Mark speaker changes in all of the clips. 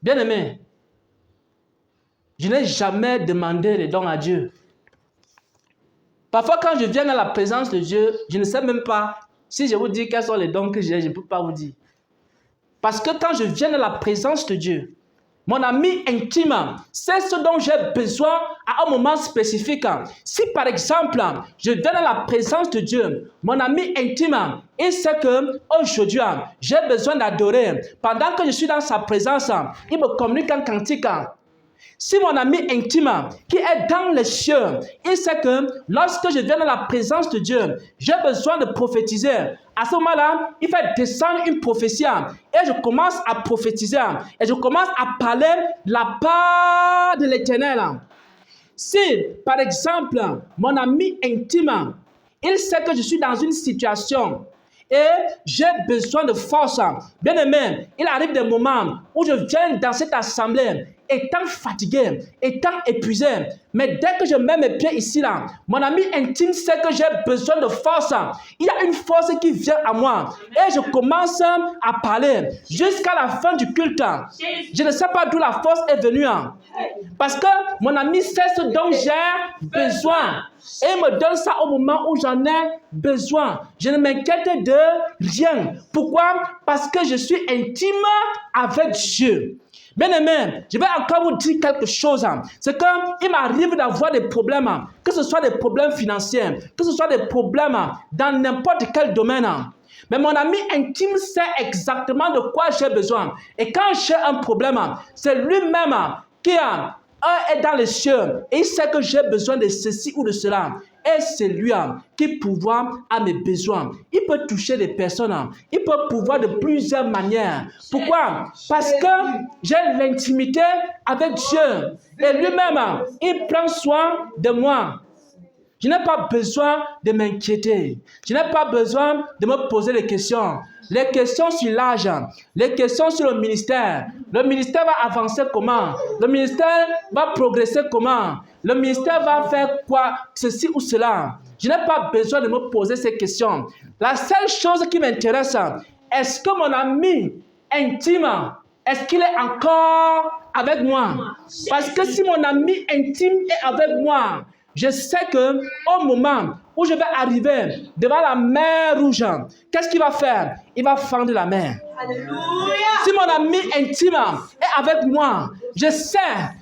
Speaker 1: Bien-aimé, je n'ai jamais demandé les dons à Dieu. Parfois, quand je viens dans la présence de Dieu, je ne sais même pas si je vous dis quels sont les dons que j'ai, je ne peux pas vous dire. Parce que quand je viens dans la présence de Dieu, mon ami intime, c'est ce dont j'ai besoin à un moment spécifique. Si par exemple, je viens dans la présence de Dieu, mon ami intime, il sait que aujourd'hui, j'ai besoin d'adorer. Pendant que je suis dans sa présence, il me communique en cantique. Si mon ami intime qui est dans les cieux, il sait que lorsque je viens dans la présence de Dieu, j'ai besoin de prophétiser. À ce moment-là, il fait descendre une prophétie et je commence à prophétiser et je commence à parler la part de l'Éternel. Si, par exemple, mon ami intime, il sait que je suis dans une situation et j'ai besoin de force. Bien aimé, il arrive des moments où je viens dans cette assemblée étant fatigué, étant épuisé. Mais dès que je mets mes pieds ici, là, mon ami intime sait que j'ai besoin de force. Il y a une force qui vient à moi. Et je commence à parler jusqu'à la fin du culte. Je ne sais pas d'où la force est venue. Parce que mon ami sait ce dont j'ai besoin. Et il me donne ça au moment où j'en ai besoin. Je ne m'inquiète de rien. Pourquoi? Parce que je suis intime avec Dieu. Bien aimé, je vais encore vous dire quelque chose. C'est qu'il m'arrive d'avoir des problèmes, que ce soit des problèmes financiers, que ce soit des problèmes dans n'importe quel domaine. Mais mon ami intime sait exactement de quoi j'ai besoin. Et quand j'ai un problème, c'est lui-même qui est dans les cieux et il sait que j'ai besoin de ceci ou de cela. Et c'est lui qui pourvoit à mes besoins. Il peut toucher des personnes. Il peut pouvoir de plusieurs manières. Pourquoi? Parce que j'ai l'intimité avec Dieu. Et lui-même, il prend soin de moi. Je n'ai pas besoin de m'inquiéter. Je n'ai pas besoin de me poser des questions. Les questions sur l'argent, les questions sur le ministère. Le ministère va avancer comment? Le ministère va progresser comment? Le ministère va faire quoi? Ceci ou cela. Je n'ai pas besoin de me poser ces questions. La seule chose qui m'intéresse, est-ce que mon ami intime, est-ce qu'il est encore avec moi? Parce que si mon ami intime est avec moi, je sais qu'au moment où je vais arriver devant la mer rouge, qu'est-ce qu'il va faire? Il va fendre la mer. Alléluia. Si mon ami intime est avec moi, je sais,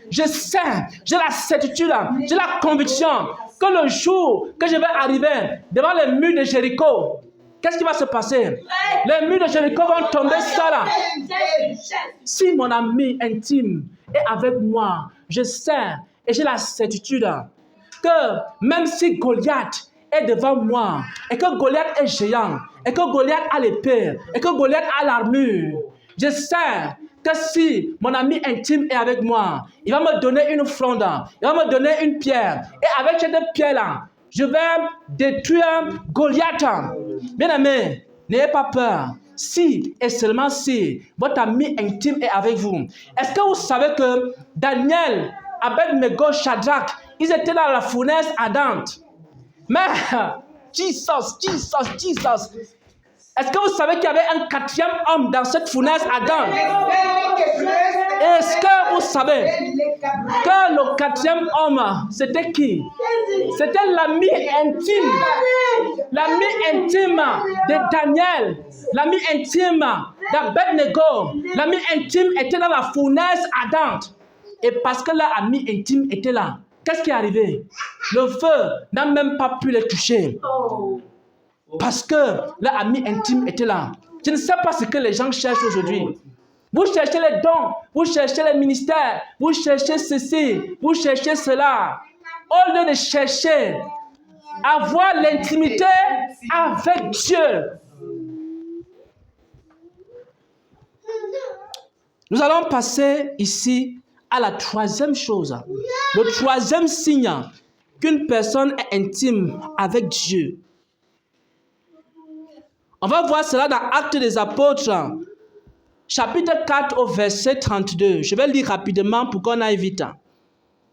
Speaker 1: j'ai la certitude, j'ai la conviction que le jour que je vais arriver devant les murs de Jéricho, qu'est-ce qui va se passer? Les murs de Jéricho vont tomber seuls. Si mon ami intime est avec moi, je sais et j'ai la certitude que même si Goliath est devant moi, et que Goliath est géant, et que Goliath a l'épée, et que Goliath a l'armure, je sais que si mon ami intime est avec moi, il va me donner une fronde, il va me donner une pierre, et avec cette pierre-là, je vais détruire Goliath. Bien aimé, n'ayez pas peur. Si et seulement si votre ami intime est avec vous. Est-ce que vous savez que Daniel, Abed-Nego, Shadrach, ils étaient dans la fournaise ardente. Mais, Jesus. Est-ce que vous savez qu'il y avait un quatrième homme dans cette fournaise ardente? Est-ce que vous savez que le quatrième homme, c'était qui? C'était l'ami intime. L'ami intime de Daniel. L'ami intime d'Abed-Nego. L'ami intime était dans la fournaise ardente. Et parce que leur ami intime était là, qu'est-ce qui est arrivé? Le feu n'a même pas pu les toucher. Parce que leur ami intime était là. Je ne sais pas ce que les gens cherchent aujourd'hui. Vous cherchez les dons, vous cherchez les ministères, vous cherchez ceci, vous cherchez cela. Au lieu de chercher, avoir l'intimité avec Dieu. Nous allons passer ici à la troisième chose. Le troisième signe qu'une personne est intime avec Dieu. On va voir cela dans Actes des Apôtres, chapitre 4 au verset 32. Je vais lire rapidement pour qu'on aille vite.